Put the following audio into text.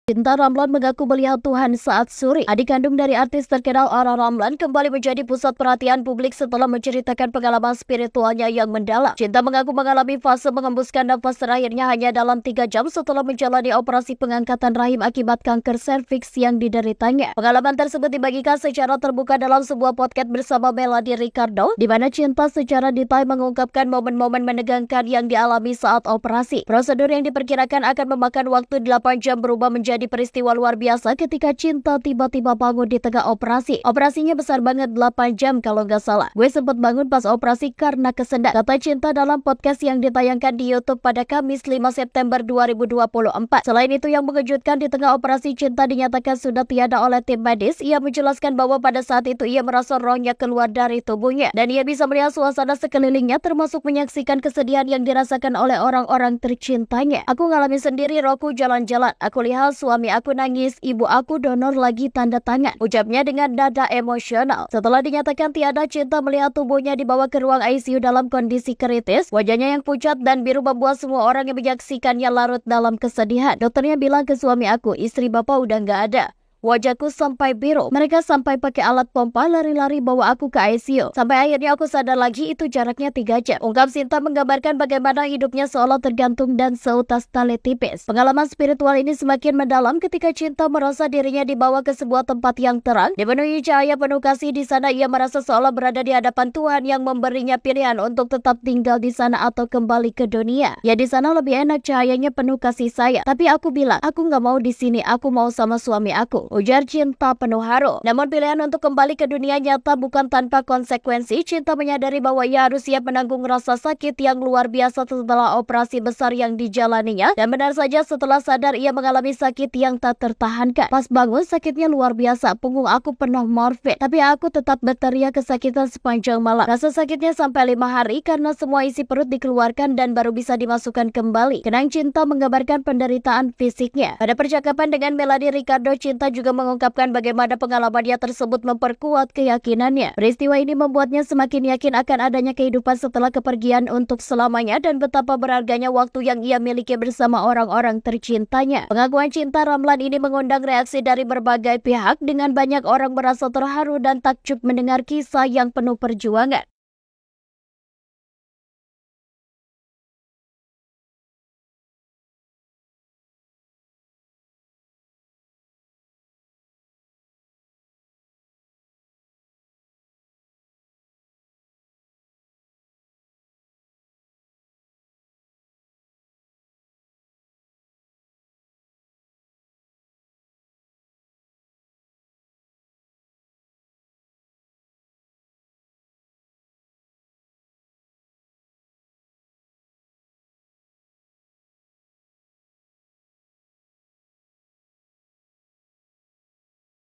Cinta Ramlan mengaku melihat Tuhan saat suri. Adik kandung dari artis terkenal Ara Ramlan kembali menjadi pusat perhatian publik setelah menceritakan pengalaman spiritualnya yang mendalam. Cinta mengaku mengalami fase mengembuskan nafas terakhirnya hanya dalam 3 jam setelah menjalani operasi pengangkatan rahim akibat kanker serviks yang dideritanya. Pengalaman tersebut dibagikan secara terbuka dalam sebuah podcast bersama Melody Ricardo, di mana Cinta secara detail mengungkapkan momen-momen menegangkan yang dialami saat operasi. Prosedur yang diperkirakan akan memakan waktu 8 jam berubah menjadi peristiwa luar biasa ketika Cinta tiba-tiba bangun di tengah operasi. Operasinya besar banget, 8 jam kalau nggak salah. Gue sempat bangun pas operasi karena kesendat, kata Cinta dalam podcast yang ditayangkan di YouTube pada Kamis 5 September 2024. Selain itu, yang mengejutkan, di tengah operasi Cinta dinyatakan sudah tiada oleh tim medis. Ia menjelaskan bahwa pada saat itu ia merasa rohnya keluar dari tubuhnya dan ia bisa melihat suasana sekelilingnya, termasuk menyaksikan kesedihan yang dirasakan oleh orang-orang tercintanya. Aku ngalami sendiri, rohku jalan-jalan. Aku lihat suami aku nangis, ibu aku donor lagi, tanda tangan, ucapnya dengan nada emosional. Setelah dinyatakan tiada, Cinta melihat tubuhnya dibawa ke ruang ICU dalam kondisi kritis. Wajahnya yang pucat dan biru membuat semua orang yang menyaksikannya larut dalam kesedihan. Dokternya bilang ke suami aku, istri bapak udah nggak ada. Wajahku sampai biru. Mereka sampai pakai alat pompa lari-lari bawa aku ke ICU. Sampai akhirnya aku sadar lagi, itu jaraknya 3 jam. Ungkap Cinta menggambarkan bagaimana hidupnya seolah tergantung dan seutas tali tipis. Pengalaman spiritual ini semakin mendalam ketika Cinta merasa dirinya dibawa ke sebuah tempat yang terang, dipenuhi cahaya penuh kasih. Di sana ia merasa seolah berada di hadapan Tuhan yang memberinya pilihan untuk tetap tinggal di sana atau kembali ke dunia. Ya, di sana lebih enak, cahayanya penuh kasih sayang. Tapi aku bilang, aku nggak mau di sini, aku mau sama suami aku, ujar Cinta penuh haru. Namun pilihan untuk kembali ke dunia nyata bukan tanpa konsekuensi. Cinta menyadari bahwa ia harus siap menanggung rasa sakit yang luar biasa setelah operasi besar yang dijalaninya. Dan benar saja, setelah sadar ia mengalami sakit yang tak tertahankan. Pas bangun, sakitnya luar biasa. Punggung aku penuh morfin, tapi aku tetap berteriak kesakitan sepanjang malam. Rasa sakitnya sampai 5 hari karena semua isi perut dikeluarkan dan baru bisa dimasukkan kembali. Kenang Cinta menggambarkan penderitaan fisiknya. Pada percakapan dengan Melody Ricardo, Cinta juga mengungkapkan bagaimana pengalamannya tersebut memperkuat keyakinannya. Peristiwa ini membuatnya semakin yakin akan adanya kehidupan setelah kepergian untuk selamanya dan betapa berharganya waktu yang ia miliki bersama orang-orang tercintanya. Pengakuan Cinta Ramlan ini mengundang reaksi dari berbagai pihak, dengan banyak orang merasa terharu dan takjub mendengar kisah yang penuh perjuangan.